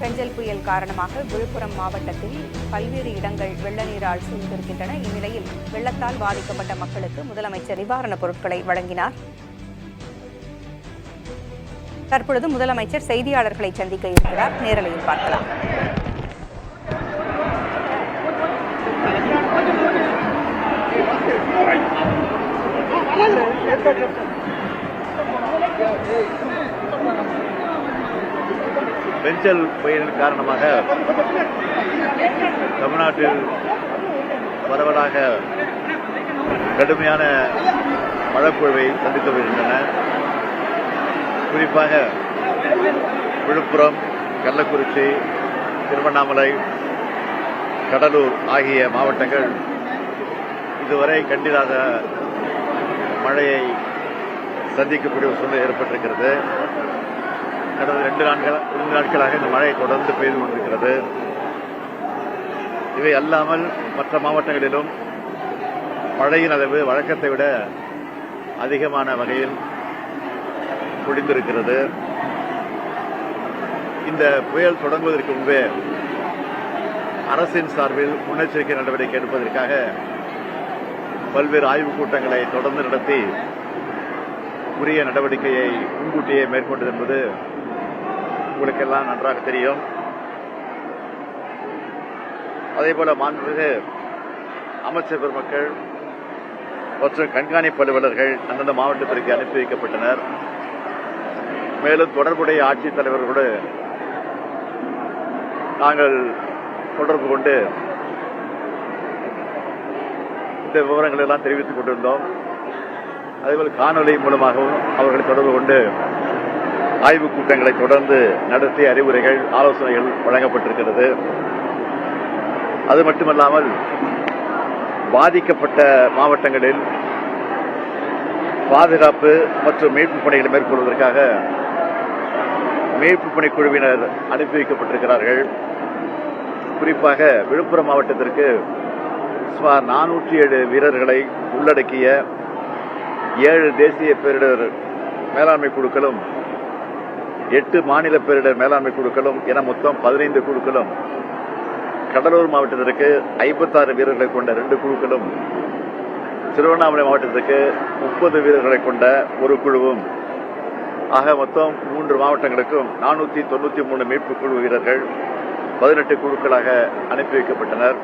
பெஞ்சல் புயல் காரணமாக விழுப்புரம் மாவட்டத்தில் பல்வேறு இடங்கள் வெள்ள நீரால் சூழ்ந்திருக்கின்றன. இந்நிலையில் வெள்ளத்தால் பாதிக்கப்பட்ட மக்களுக்கு முதலமைச்சர் நிவாரணப் பொருட்களை வழங்கினார். தற்பொழுது முதலமைச்சர் செய்தியாளர்களை சந்திக்க இருக்கிறார். நேரலையில் பார்க்கலாம். பெஞ்சல் புயலின் காரணமாக தமிழ்நாட்டில் பரவலாக கடுமையான மழைப்பொழிவை சந்தித்து வருகின்றன. குறிப்பாக விழுப்புரம், கள்ளக்குறிச்சி, திருவண்ணாமலை, கடலூர் ஆகிய மாவட்டங்கள் இதுவரை கண்டிராத மழையை சந்திக்கக்கூடிய ஒரு சூழ்நிலை ஏற்பட்டிருக்கிறது. கடந்த 2 நாட்களாக இந்த மழை தொடர்ந்து பெய்து கொண்டிருக்கிறது. இவை அல்லாமல் மற்ற மாவட்டங்களிலும் மழையின் அளவு வழக்கத்தை விட அதிகமான வகையில் பொழிந்திருக்கிறது. இந்த புயல் தொடங்குவதற்கு முன்பே அரசின் சார்பில் முன்னெச்சரிக்கை நடவடிக்கை எடுப்பதற்காக பல்வேறு ஆய்வுக் கூட்டங்களை தொடர்ந்து நடத்தி உரிய நடவடிக்கையை முன்கூட்டியே மேற்கொண்டது என்பது உங்களுக்கெல்லாம் நன்றாக தெரியும். அதேபோல மாண்புமிகு அமைச்சர் பெருமக்கள் மற்றும் கண்காணிப்பு அலுவலர்கள் அந்தந்த மாவட்டத்திற்கு அனுப்பி வைக்கப்பட்டனர். மேலும் தொடர்புடைய ஆட்சித் தலைவர்களோடு நாங்கள் தொடர்பு கொண்டு இந்த விவரங்கள் எல்லாம் தெரிவித்துக் கொண்டிருந்தோம். அதேபோல் காணொலி மூலமாகவும் அவர்களை தொடர்பு கொண்டு ஆய்வுக் கூட்டங்களை தொடர்ந்து நடத்தி அறிவுரைகள், ஆலோசனைகள் வழங்கப்பட்டிருக்கிறது. அது மட்டுமல்லாமல் பாதிக்கப்பட்ட மாவட்டங்களில் பாதுகாப்பு மற்றும் மீட்புப் பணிகளை மேற்கொள்வதற்காக மீட்புப் பணிக்குழுவினர் அனுப்பி வைக்கப்பட்டிருக்கிறார்கள். குறிப்பாக விழுப்புரம் மாவட்டத்திற்கு சுமார் 407 வீரர்களை உள்ளடக்கிய 7 தேசிய பேரிடர் மேலாண்மை குழுக்களும் 8 மாநில பேரிடர் மேலாண்மை குழுக்களும் என மொத்தம் 15 குழுக்களும், கடலூர் மாவட்டத்திற்கு 56 வீரர்களை கொண்ட 2 குழுக்களும், திருவண்ணாமலை மாவட்டத்திற்கு 30 வீரர்களை கொண்ட ஒரு குழுவும் ஆக மொத்தம் 3 மாவட்டங்களுக்கும் 493 மீட்பு குழு வீரர்கள் 18 குழுக்களாக அனுப்பி வைக்கப்பட்டனர்.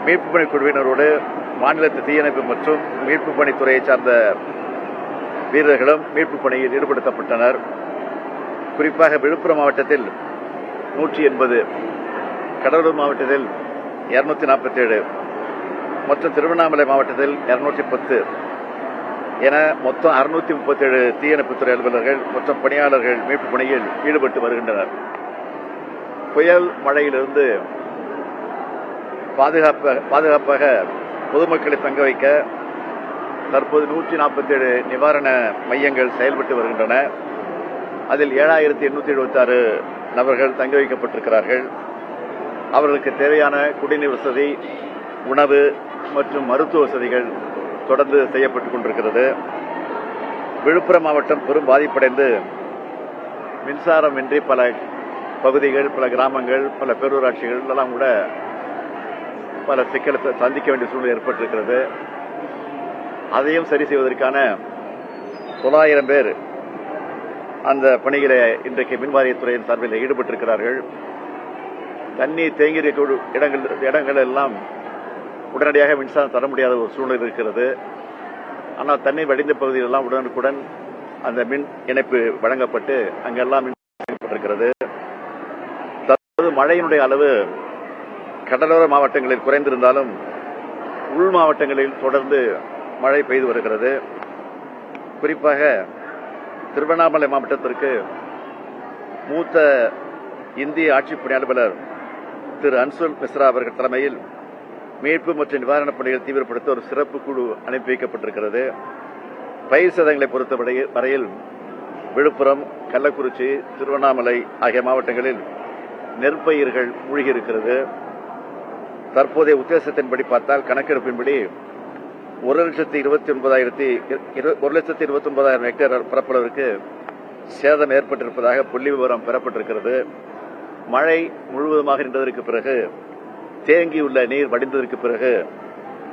மீட்பு பணி குழுவினரோடு மாநிலத்து தீயணைப்பு மற்றும் மீட்பு பணித்துறையை சார்ந்த வீரர்களும் மீட்பு பணியில் ஈடுபடுத்தப்பட்டனர். குறிப்பாக விழுப்புரம் மாவட்டத்தில் 180, கடலூர் மாவட்டத்தில் 247 மற்றும் திருவண்ணாமலை மாவட்டத்தில் 210 என மொத்தம் 637 தீயணைப்புத்துறை அலுவலர்கள் மற்றும் பணியாளர்கள் மீட்பு பணியில் ஈடுபட்டு வருகின்றனர். புயல் மழையிலிருந்து பாதுகாப்பாக பொதுமக்களை தங்க வைக்க தற்போது 147 நிவாரண மையங்கள் செயல்பட்டு வருகின்றன. அதில் 7876 நபர்கள் தங்க வைக்கப்பட்டிருக்கிறார்கள். அவர்களுக்கு தேவையான குடிநீர் வசதி, உணவு மற்றும் மருத்துவ வசதிகள் தொடர்ந்து செய்யப்பட்டுக் கொண்டிருக்கிறது. விழுப்புரம் மாவட்டம் பெரும் பாதிப்படைந்து மின்சாரம் இன்றி பல பகுதிகள், பல கிராமங்கள், பல பேரூராட்சிகள் எல்லாம் கூட பல சிக்கலை சந்திக்க வேண்டிய சூழ்நிலை ஏற்பட்டிருக்கிறது. அதையும் சரி செய்வதற்கான 900 பேர் அந்த பணிகளை இன்றைக்கு மின்வாரியத்துறையின் சார்பில் ஈடுபட்டிருக்கிறார்கள். தண்ணீர் தேங்கியிருக்க இடங்கள் எல்லாம் உடனடியாக மின்சாரம் தர முடியாத ஒரு சூழ்நிலை இருக்கிறது. ஆனால் தண்ணீர் வடிந்த பகுதிகளெல்லாம் உடனுக்குடன் அந்த மின் இணைப்பு வழங்கப்பட்டு அங்கெல்லாம் மின்சாரம். தற்போது மழையினுடைய அளவு கடலோர மாவட்டங்களில் குறைந்திருந்தாலும் உள் மாவட்டங்களில் தொடர்ந்து மழை பெய்து வருகிறது. குறிப்பாக திருவண்ணாமலை மாவட்டத்திற்கு மூத்த இந்திய ஆட்சிப் பணி அலுவலர் திரு அன்சுல் மிஸ்ரா அவர்கள் தலைமையில் மீட்பு மற்றும் நிவாரணப் பணிகள் தீவிரப்படுத்த ஒரு சிறப்பு குழு அனுப்பி வைக்கப்பட்டிருக்கிறது. பயிர் சேதங்களை பொறுத்த வரையில் விழுப்புரம், கள்ளக்குறிச்சி, திருவண்ணாமலை ஆகிய மாவட்டங்களில் நெற்பயிர்கள் மூழ்கியிருக்கிறது. தற்போதைய உத்தேசத்தின்படி பார்த்தால், கணக்கெடுப்பின்படி 1,29,000 ஹெக்டேர் பரப்பளவிற்கு சேதம் ஏற்பட்டிருப்பதாக புள்ளி விவரம் பெறப்பட்டிருக்கிறது. மழை முழுவதுமாக நின்றதற்கு பிறகு, தேங்கியுள்ள நீர் வடிந்ததற்கு பிறகு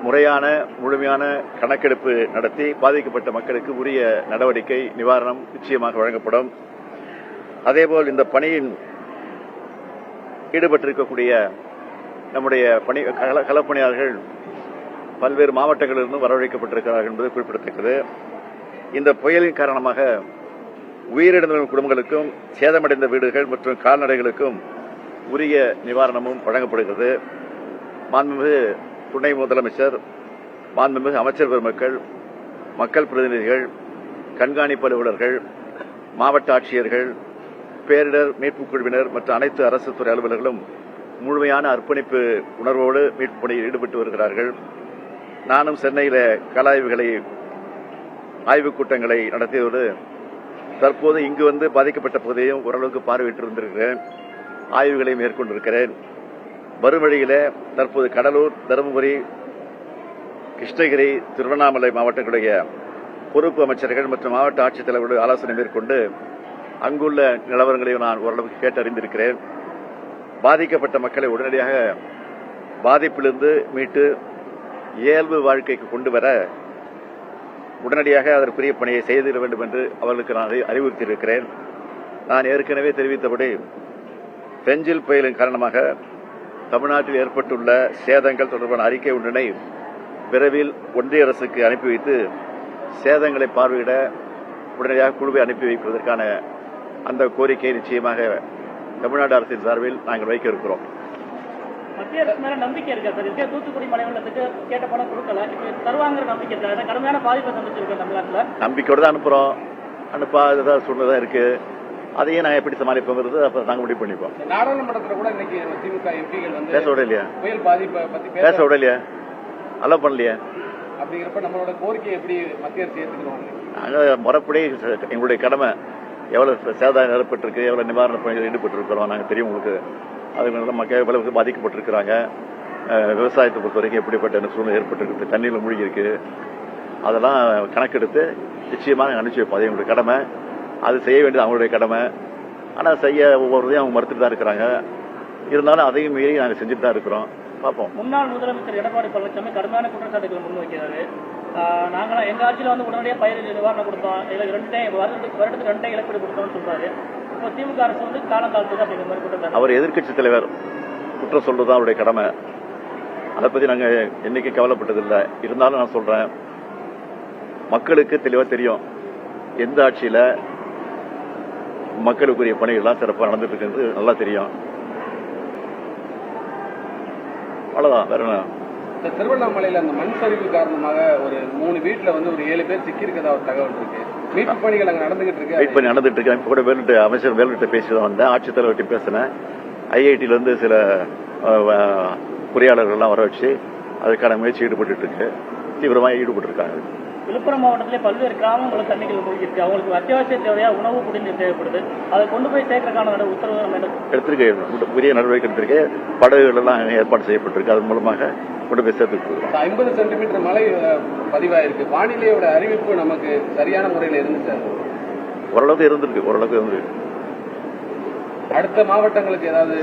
முழுமையான கணக்கெடுப்பு நடத்தி பாதிக்கப்பட்ட மக்களுக்கு உரிய நடவடிக்கை, நிவாரணம் நிச்சயமாக வழங்கப்படும். அதேபோல் இந்த பணியின் ஈடுபட்டிருக்கக்கூடிய நம்முடைய களப்பணியாளர்கள் பல்வேறு மாவட்டங்களிலிருந்து வரவழைக்கப்பட்டிருக்கிறார்கள் என்பது குறிப்பிடத்தக்கது. இந்த புயலின் காரணமாக உயிரிழந்த குடும்பங்களுக்கும் சேதமடைந்த வீடுகள் மற்றும் கால்நடைகளுக்கும் உரிய நிவாரணமும் வழங்கப்படுகிறது. மாண்புமிகு துணை முதலமைச்சர், மாண்புமிகு அமைச்சர் பெருமக்கள், மக்கள் பிரதிநிதிகள், கண்காணிப்பு அலுவலர்கள், மாவட்ட ஆட்சியர்கள், பேரிடர் மீட்புக் குழுவினர் மற்றும் அனைத்து அரசு துறை அலுவலர்களும் முழுமையான அர்ப்பணிப்பு உணர்வோடு மீட்பு பணியில் ஈடுபட்டு வருகிறார்கள். நானும் சென்னையில கள ஆய்வுக் கூட்டங்களை நடத்தியதோடு தற்போது இங்கு வந்து பாதிக்கப்பட்ட பகுதியையும் ஓரளவுக்கு பார்வையிட்டிருந்திருக்கிறேன். ஆய்வுகளை மேற்கொண்டிருக்கிறேன். வரும் வழியில தற்போது கடலூர், தருமபுரி, கிருஷ்ணகிரி, திருவண்ணாமலை மாவட்டங்களுடைய பொறுப்பு அமைச்சர்கள் மற்றும் மாவட்ட ஆட்சித்தலைவர்களோடு ஆலோசனை மேற்கொண்டு அங்குள்ள நிலவரங்களையும் நான் ஓரளவுக்கு கேட்டறிந்திருக்கிறேன். பாதிக்கப்பட்ட மக்களை உடனடியாக பாதிப்பிலிருந்து மீட்டு இயல்பு வாழ்க்கைக்கு கொண்டு வர உடனடியாக அதற்குரிய பணியை செய்திட வேண்டும் என்று அவர்களுக்கு நான் அறிவுறுத்தியிருக்கிறேன். நான் ஏற்கனவே தெரிவித்தபடி பெஞ்சில் புயலின் காரணமாக தமிழ்நாட்டில் ஏற்பட்டுள்ள சேதங்கள் தொடர்பான அறிக்கை ஒன்றினை விரைவில் ஒன்றிய அரசுக்கு அனுப்பி வைத்து சேதங்களை பார்வையிட உடனடியாக குழுவை அனுப்பி வைப்பதற்கான அந்த கோரிக்கையை நிச்சயமாக தமிழ்நாடு அரசின் சார்பில் நாங்கள் வைக்க இருக்கிறோம். மத்திய அரசு மேல நம்பிக்கை இருக்கா சார்? தூத்துக்குடி மழை வெள்ளத்துக்கு கேட்ட பணம் கொடுக்கல, தருவாங்கிற நம்பிக்கை இருக்கா? கடுமையான பாதிப்பை சந்திச்சிருக்கோம் தமிழ்நாட்டில். நம்பிக்கையோடு தான் அனுப்புறோம். அனுப்பாத சூழ்நிலை இருக்கு. அதையும் நாங்கள் எப்படி சமாளிப்போங்கிறது அப்புறம் நாங்கள் முடிவு பண்ணிப்போம். நாடாளுமன்றத்தில் கூட இன்னைக்கு திமுக எம்பிகள் வந்து பேச விட இல்லையா? புயல் பாதிப்பை பத்தி பேச விட இல்லையா? அலோ பண்ணலையா? அப்படிங்கிறப்ப நம்மளோட கோரிக்கை எப்படி மத்திய அரசு ஏற்றுக்கிறோம்? நாங்கள் முறைப்படி எங்களுடைய கடமை எவ்வளவு சேதாரம் ஏற்பட்டிருக்கு, எவ்வளவு நிவாரண பணிகள் ஈடுபட்டு இருக்கிறோம் நாங்கள் தெரியும் உங்களுக்கு. அது மக்கள் எவ்வளவு பாதிக்கப்பட்டிருக்கிறாங்க, விவசாயத்தை பொறுத்த வரைக்கும் எப்படிப்பட்ட சூழ்நிலை ஏற்பட்டிருக்கு, தண்ணியில் மூழ்கி இருக்கு, அதெல்லாம் கணக்கெடுத்து நிச்சயமாக அனுப்பிச்சு வைப்போம். அது எங்களுடைய கடமை. அது செய்ய வேண்டியது அவங்களுடைய கடமை. ஆனால் செய்ய ஒவ்வொருதையும் அவங்க மறுத்துட்டு தான் இருக்கிறாங்க. இருந்தாலும் அதையும் மீறி நாங்கள் செஞ்சுட்டு தான் இருக்கிறோம். பார்ப்போம். முன்னாள் முதலமைச்சர் எடப்பாடி பழனிசாமி கடுமையான குற்றச்சாட்டுகளை முன்வைக்கிறாரு. நாங்களாம் எங்க ஆட்சியில் வந்து உடனடியாக பயிர் நிவாரணம் கொடுத்தோம், வருடத்துக்கு 2 இழப்பீடு கொடுத்தோம்னு சொல்றாரு. இப்போ திமுக அரசு வந்து காலங்காலத்துக்கு அப்படிங்கிற மாதிரி குற்றம். அவர் எதிர்க்கட்சி தலைவர் குற்றம் சொல்றதுதான் அவருடைய கடமை. அதை பத்தி நாங்க என்னைக்கு கவலைப்பட்டதில்லை. இருந்தாலும் நான் சொல்றேன், மக்களுக்கு தெளிவா தெரியும் எந்த ஆட்சியில மக்களுக்குரிய பணிகள்லாம் சிறப்பாக நடந்துட்டு இருக்கிறது நல்லா தெரியும். அவ்வளவுதான், வேற என்ன. திருவண்ணாமலையில அந்த மண் சரிவு காரணமாக ஒரு 3 வீட்டுல வந்து ஒரு 7 பேர் சிக்கியிருக்கதா ஒரு தகவல் இருக்கு. மீட்பு பணிகள் அங்க நடந்துகிட்டு இருக்கு. மீட்பு பணி நடந்துட்டு இருக்கு. இப்ப கூட அமைச்சர் வேலுகிட்ட பேசிதான் வந்தேன். ஆட்சித்தலைவர்கிட்ட பேசினேன். ஐஐடியில இருந்து சில பொறியாளர்கள்லாம் வர வச்சு அதுக்கான முயற்சி ஈடுபட்டு இருக்கு. தீவிரமாக ஈடுபட்டு இருக்காங்க. விழுப்புரம் மாவட்டத்திலே பல்வேறு கிராமங்களும் தண்ணிகள் மூழ்கி இருக்கு. அவங்களுக்கு அத்தியாவசிய தேவையா உணவு குடிநீர் தேவைப்படுது. அதை கொண்டு போய் சேர்க்கறதுக்கான உத்தரவு நம்ம எடுத்திருக்கேன். உரிய நடவடிக்கை எடுத்திருக்கேன். படகுகள் எல்லாம் ஏற்பாடு செய்யப்பட்டிருக்கு. அதன் மூலமாக கொண்டு போய் சேர்த்து 50 சென்டிமீட்டர் மழை பதிவாயிருக்கு. வானிலையோட அறிவிப்பு நமக்கு சரியான முறையில் இருந்துச்சு. ஓரளவுக்கு இருந்திருக்கு. அடுத்த மாவட்டங்களுக்கு ஏதாவது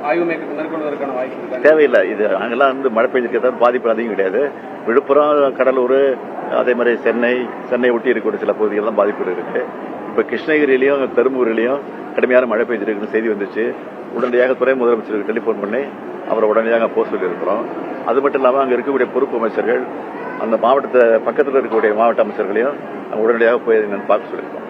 ஆய்வு மேற்கொள்வதற்கான வாய்ப்பு தேவையில்லை. இது அங்கெல்லாம் வந்து மழை பெய்ஞ்சிருக்க பாதிப்பு அதிகம் கிடையாது. விழுப்புரம், கடலூர், அதே மாதிரி சென்னை ஒட்டி இருக்கக்கூடிய சில பகுதிகள்லாம் பாதிப்பு இருக்கு. இப்ப கிருஷ்ணகிரியிலையும் தருமபுரியிலையும் கடுமையான மழை பெய்ஞ்சிருக்குன்னு செய்தி வந்துச்சு. உடனடியாக துணை முதலமைச்சருக்கு டெலிபோன் பண்ணி அவரை உடனடியாக போக சொல்லி இருக்கிறோம். அது மட்டும் இல்லாமல் அங்க இருக்கக்கூடிய பொறுப்பு அமைச்சர்கள், அந்த மாவட்டத்தை பக்கத்தில் இருக்கக்கூடிய மாவட்ட அமைச்சர்களையும் உடனடியாக போய் பார்க்க சொல்லியிருக்கோம்.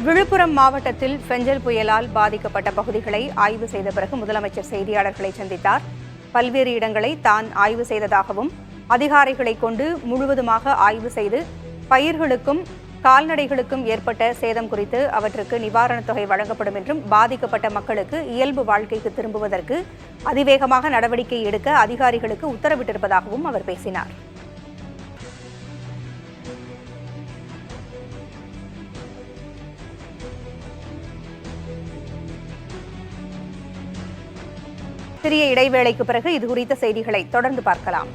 விழுப்புரம் மாவட்டத்தில் பெஞ்சல் புயலால் பாதிக்கப்பட்ட பகுதிகளை ஆய்வு செய்த பிறகு முதலமைச்சர் செய்தியாளர்களை சந்தித்தார். பல்வேறு இடங்களை தான் ஆய்வு செய்ததாகவும், அதிகாரிகளை கொண்டு முழுவதுமாக ஆய்வு செய்து பயிர்களுக்கும் கால்நடைகளுக்கும் ஏற்பட்ட சேதம் குறித்து அவற்றுக்கு நிவாரணத் தொகை வழங்கப்படும் என்றும், பாதிக்கப்பட்ட மக்களுக்கு இயல்பு வாழ்க்கைக்கு திரும்புவதற்கு அதிவேகமாக நடவடிக்கை எடுக்க அதிகாரிகளுக்கு உத்தரவிட்டிருப்பதாகவும் அவர் பேசினார். சிறிய இடைவேளைக்கு பிறகு இது குறித்த செய்திகளை தொடர்ந்து பார்க்கலாம்.